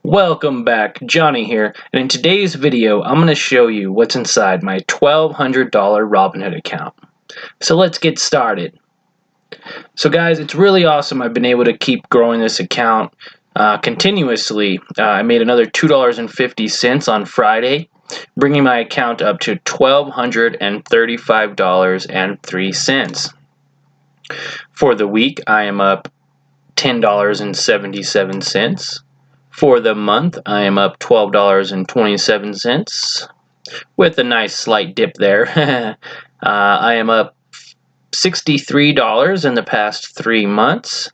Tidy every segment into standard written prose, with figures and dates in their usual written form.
Welcome back, Johnny here, and in today's video I'm going to show you what's inside my $1,200 Robinhood account. So let's get started. So guys, it's really awesome. I've been able to keep growing this account continuously. I made another $2.50 on Friday, bringing my account up to $1,235.03. For the week, I am up $10.77. For the month, I am up $12.27 with a nice slight dip there. I am up $63 in the past 3 months,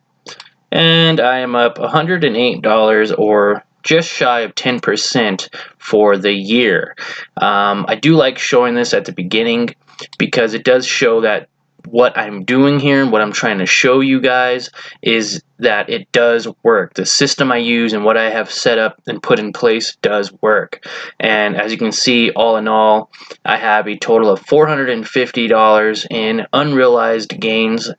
and I am up $108 or just shy of 10% for the year. I do like showing this at the beginning because it does show that what I'm doing here and what I'm trying to show you guys is that it does work. The system I use and what I have set up and put in place does work. And as you can see, all in all, I have a total of $450 in unrealized gains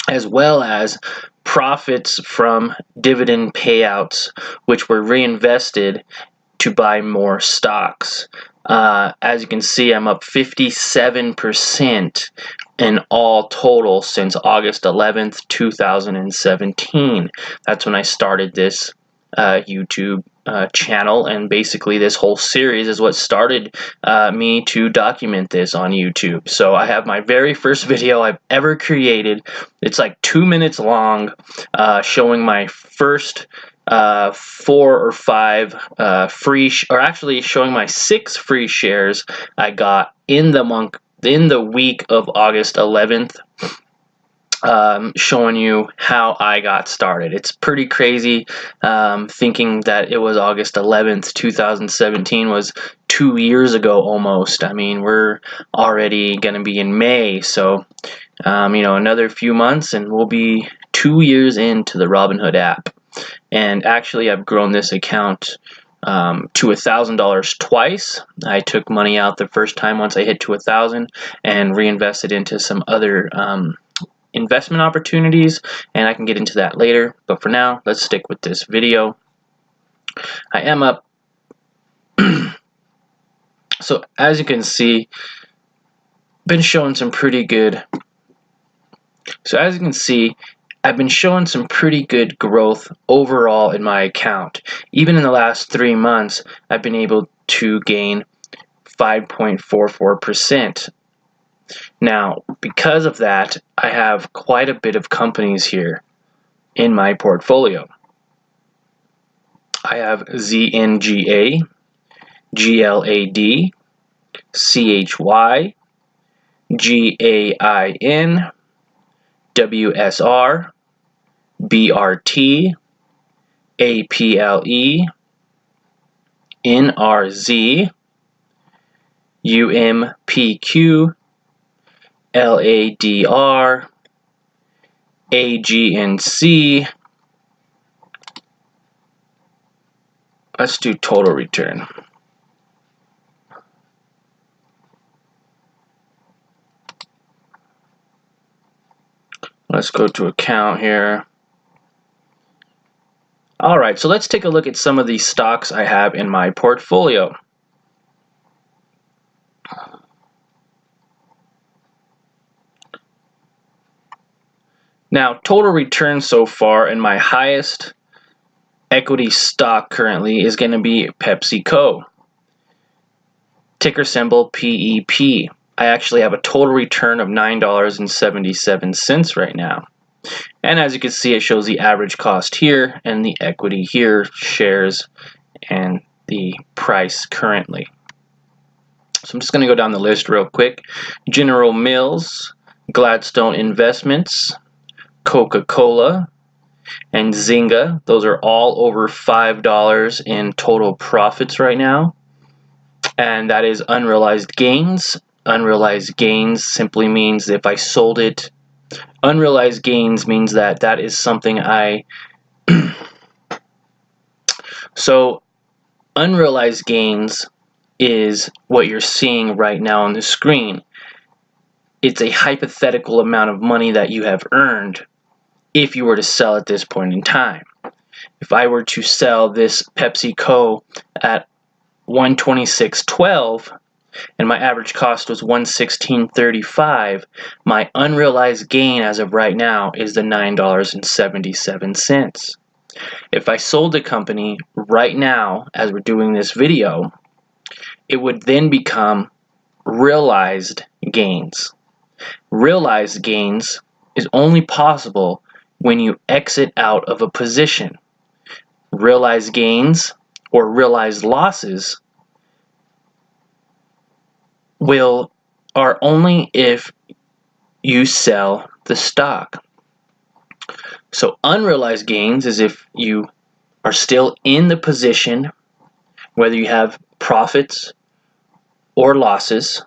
as well as profits from dividend payouts, which were reinvested to buy more stocks. As you can see, I'm up 57% in all total since August 11th, 2017. That's when I started this YouTube channel, and basically this whole series is what started me to document this on YouTube. So I have my very first video I've ever created. It's like 2 minutes long, showing my first 4 or 5 actually showing my 6 free shares I got in the week of August 11th. Showing you how I got started. It's pretty crazy thinking that it was August 11th, 2017 was 2 years ago almost. I mean, we're already going to be in May, so another few months and we'll be 2 years into the Robinhood app. And actually, I've grown this account to $1,000 twice. I took money out the first time once I hit to $1,000 and reinvested into some other investment opportunities, and I can get into that later. But for now, let's stick with this video. I am up. So as you can see, been showing some pretty good. So as you can see, I've been showing some pretty good growth overall in my account. Even in the last 3 months, I've been able to gain 5.44%. Now, because of that, I have quite a bit of companies here in my portfolio. I have ZNGA, GLAD, CHY, GAIN, WSR, BRT, APLE, NRZ, UMPQ, LADR, AGNC. Let's do total return. Let's go to account here. Alright, so let's take a look at some of these stocks I have in my portfolio. Now, total return so far, and my highest equity stock currently is going to be PepsiCo. Ticker symbol PEP. I actually have a total return of $9.77 right now. And as you can see, it shows the average cost here and the equity here, shares, and the price currently. So I'm just going to go down the list real quick. General Mills, Gladstone Investments, Coca-Cola, and Zynga. Those are all over $5 in total profits right now. And that is unrealized gains. Unrealized gains simply means if I sold it. Unrealized gains means that is something I... So unrealized gains is what you're seeing right now on the screen. It's a hypothetical amount of money that you have earned if you were to sell at this point in time. if I were to sell this PepsiCo at 126.12 and my average cost was 116.35, my unrealized gain as of right now is the $9.77. If I sold the company right now as we're doing this video, it would then become realized gains. Realized gains is only possible when you exit out of a position. Realized gains or realized losses are only if you sell the stock. So unrealized gains is if you are still in the position, whether you have profits or losses,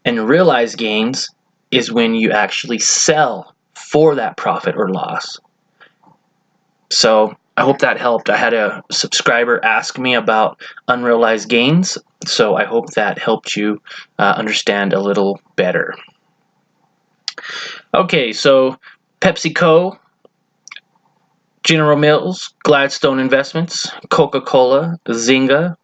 and realized gains is when you actually sell for that profit or loss. So I hope that helped. I had a subscriber ask me about unrealized gains, so I hope that helped you understand a little better. Okay, so PepsiCo, General Mills, Gladstone Investments, Coca-Cola, Zynga,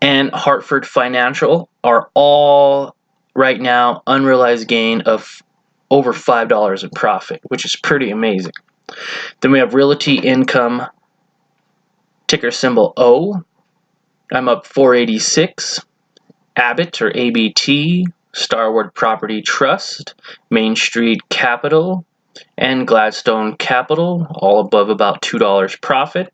and Hartford Financial are all right now unrealized gain of over $5 in profit, which is pretty amazing. Then we have Realty Income, ticker symbol O. I'm up 486. Abbott or ABT, Starwood Property Trust, Main Street Capital, and Gladstone Capital, all above about $2 profit.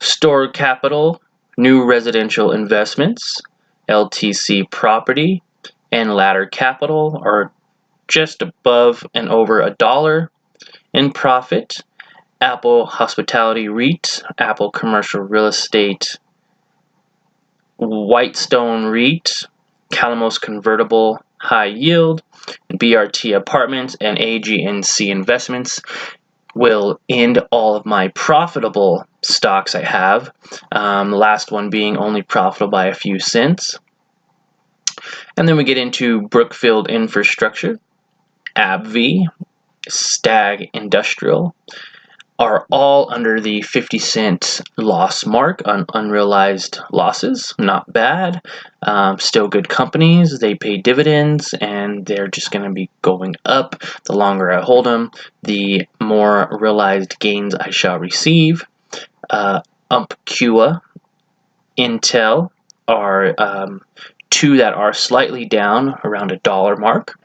Stored Capital, New Residential Investments, LTC Property, and Ladder Capital are just above and over $1 in profit. Apple Hospitality REIT, Apple Commercial Real Estate, Whitestone REIT, Calamos Convertible High Yield, BRT Apartments, and AGNC Investments will end all of my profitable stocks I have. The last one being only profitable by a few cents. And then we get into Brookfield Infrastructure, AbbVie, Stag Industrial, are all under the 50-cent loss mark on unrealized losses. Not bad. Still good companies. They pay dividends, and they're just going to be going up. The longer I hold them, the more realized gains I shall receive. Umpqua, Intel are two that are slightly down around $1 mark.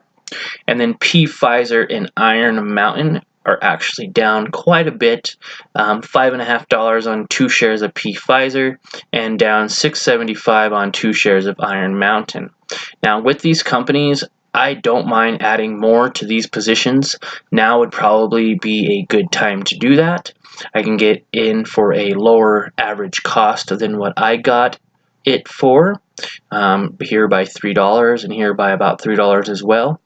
And then Pfizer and Iron Mountain are actually down quite a bit, $5.50 on 2 shares of Pfizer and down $6.75 on 2 shares of Iron Mountain. Now with these companies, I don't mind adding more to these positions. Now would probably be a good time to do that. I can get in for a lower average cost than what I got it for, here by $3 and here by about $3 as well.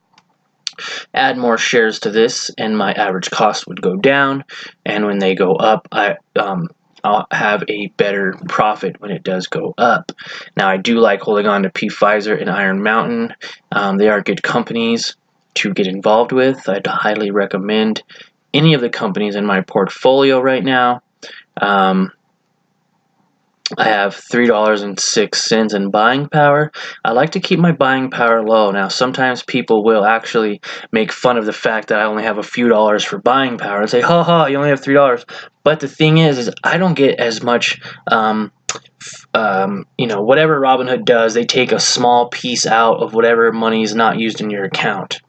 Add more shares to this and my average cost would go down, and when they go up I'll have a better profit when it does go up. Now I do like holding on to Pfizer and Iron Mountain. They are good companies to get involved with. I'd highly recommend any of the companies in my portfolio right now. I have $3.06 in buying power. I like to keep my buying power low. Now, sometimes people will actually make fun of the fact that I only have a few dollars for buying power and say, ha ha, you only have $3. But the thing is I don't get as much, whatever Robinhood does, they take a small piece out of whatever money is not used in your account.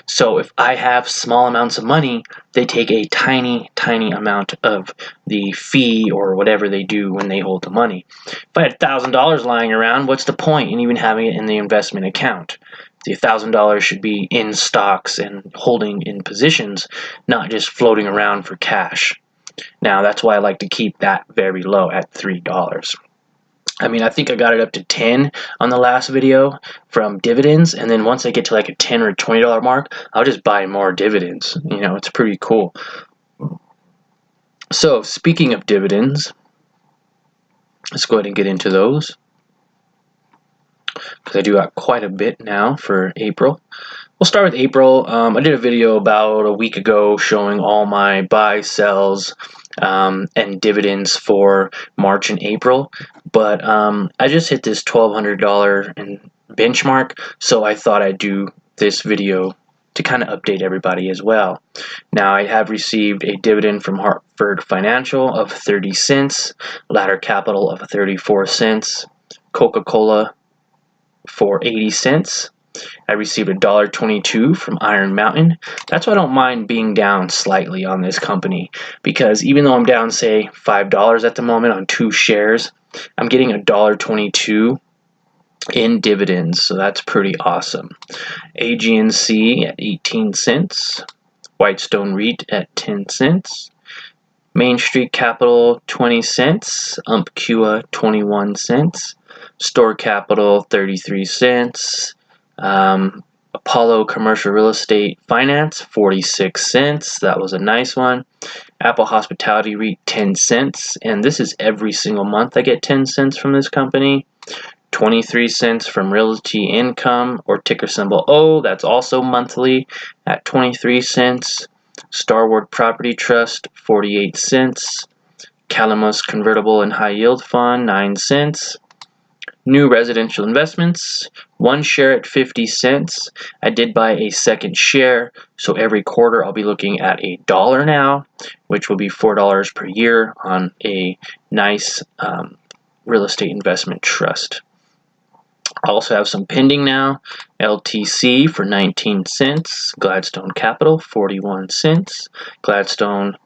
So if I have small amounts of money, they take a tiny amount of the fee or whatever they do when they hold the money. If I had $1,000 lying around, what's the point in even having it in the investment account? The $1,000 should be in stocks and holding in positions, not just floating around for cash. Now that's why I like to keep that very low at $3. I mean, I think I got it up to 10 on the last video from dividends, and then once I get to like a $10 or $20 mark, I'll just buy more dividends. You know, it's pretty cool. So, speaking of dividends, let's go ahead and get into those. because I do got quite a bit now for April. We'll start with April. I did a video about a week ago showing all my buy, sells, and dividends for March and April, but I just hit this $1,200 benchmark, so I thought I'd do this video to kind of update everybody as well. Now, I have received a dividend from Hartford Financial of 30 cents, Ladder Capital of 34 cents, Coca-Cola for 80 cents. I received $1.22 from Iron Mountain. That's why I don't mind being down slightly on this company, because even though I'm down, say, $5 at the moment on 2 shares, I'm getting $1.22 in dividends, so that's pretty awesome. AGNC at 18 cents, Whitestone REIT at 10 cents, Main Street Capital 20 cents, Umpqua 21 cents, Store Capital 33 cents, Apollo Commercial Real Estate Finance 46 cents, that was a nice one. Apple Hospitality REIT 10 cents, and this is every single month I get 10 cents from this company. 23 cents from Realty Income, or ticker symbol O, that's also monthly at 23 cents. Starwood Property Trust 48 cents. Calamus Convertible and High Yield Fund 9 cents. New residential investments, 1 share at 50 cents. I did buy a second share, so every quarter I'll be looking at $1 now, which will be $4 per year on a nice real estate investment trust. I also have some pending now. LTC for 19 cents. Gladstone Capital 41 cents. Gladstone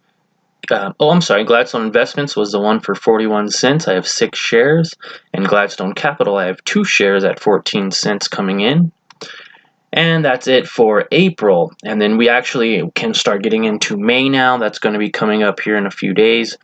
Investments was the one for 41 cents. I have 6 shares. And Gladstone Capital, I have 2 shares at 14 cents coming in. And that's it for April. And then we actually can start getting into May now. That's going to be coming up here in a few days.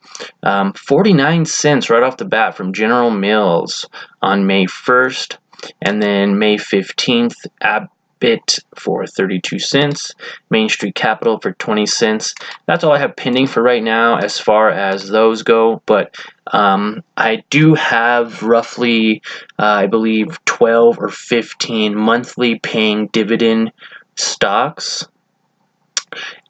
49 cents right off the bat from General Mills on May 1st. And then May 15th, Abbott for 32 cents. Main Street Capital for 20 cents. That's all I have pending for right now as far as those go. But I do have roughly, I believe, 12 or 15 monthly paying dividend stocks.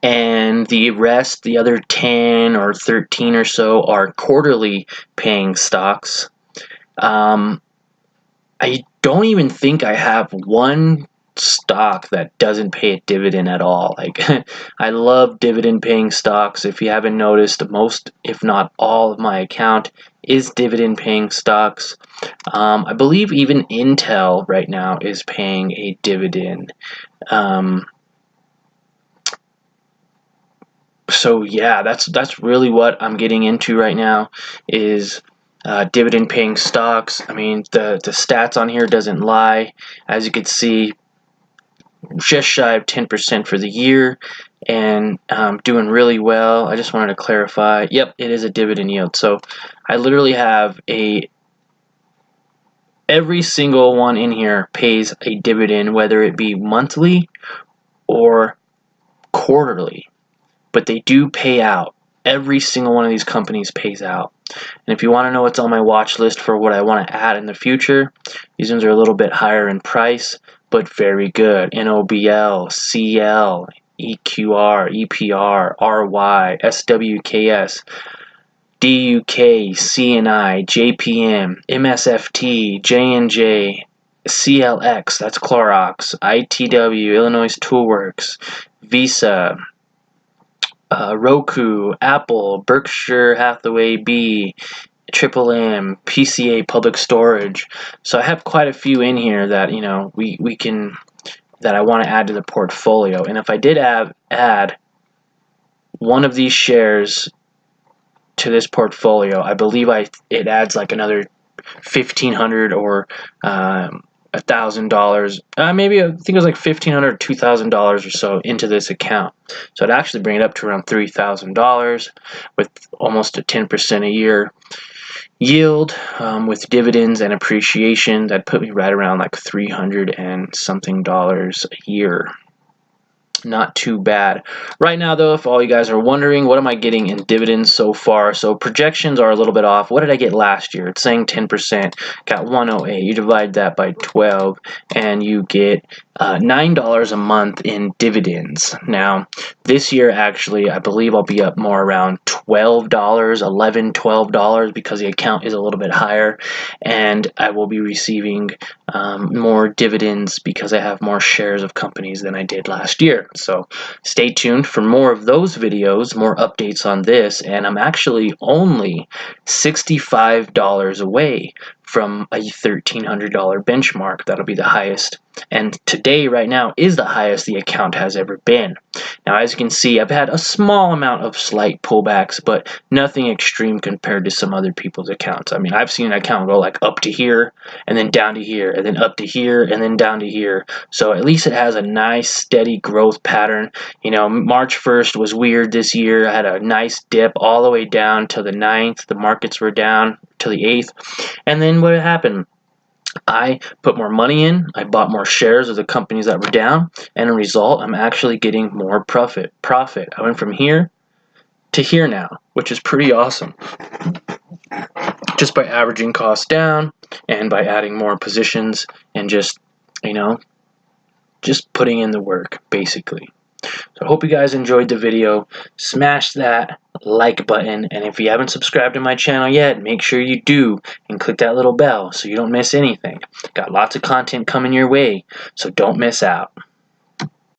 And the rest, the other 10 or 13 or so, are quarterly paying stocks. I don't even think I have one stock that doesn't pay a dividend at all. Like, I love dividend paying stocks. If you haven't noticed, most, if not all, of my account is dividend paying stocks. I believe even Intel right now is paying a dividend. So yeah, that's really what I'm getting into right now is dividend paying stocks. I mean, the stats on here doesn't lie. As you can see, just shy of 10% for the year, and doing really well. I just wanted to clarify. Yep, it is a dividend yield. So I literally have every single one in here pays a dividend, whether it be monthly or quarterly, but they do pay out. Every single one of these companies pays out. And if you want to know what's on my watch list for what I want to add in the future, these ones are a little bit higher in price, but very good. NOBL, CL, EQR, EPR, RY, SWKS, DUK, CNI, JPM, MSFT, J&J, CLX, that's Clorox, ITW, Illinois Toolworks, Visa, Roku, Apple, Berkshire Hathaway B, Triple M, PCA Public Storage. So I have quite a few in here that, you know, we can, that I want to add to the portfolio. And if I did add one of these shares to this portfolio, I believe it adds like another $1,500 or $1,000, maybe I think it was like $1,500 or $2,000 or so into this account. So I'd actually bring it up to around $3,000 with almost a 10% a year yield, with dividends and appreciation. That put me right around like $300 and something a year. that's not too bad. Right now though, if all you guys are wondering, what am I getting in dividends so far? So projections are a little bit off. What did I get last year? It's saying 10%, got 108. You divide that by 12 and you get $9 a month in dividends. Now this year actually I believe I'll be up more around $12, $11, $12 because the account is a little bit higher, and I will be receiving more dividends because I have more shares of companies than I did last year. So stay tuned for more of those videos, more updates on this, and I'm actually only $65 away from a $1,300 benchmark. That'll be the highest, and today right now is the highest the account has ever been. Now as you can see, I've had a small amount of slight pullbacks, but nothing extreme compared to some other people's accounts. I mean, I've seen an account go like up to here and then down to here and then up to here and then down to here. So at least it has a nice steady growth pattern. You know, March 1st was weird this year. I had a nice dip all the way down to the 9th. The markets were down to the 8th, and then what happened? I put more money in, I bought more shares of the companies that were down, and as a result, I'm actually getting more profit. I went from here to here now, which is pretty awesome. Just by averaging costs down and by adding more positions and just, you know, just putting in the work, basically. So I hope you guys enjoyed the video. Smash that like button, and if you haven't subscribed to my channel yet, make sure you do and click that little bell so you don't miss anything. Got lots of content coming your way, so don't miss out.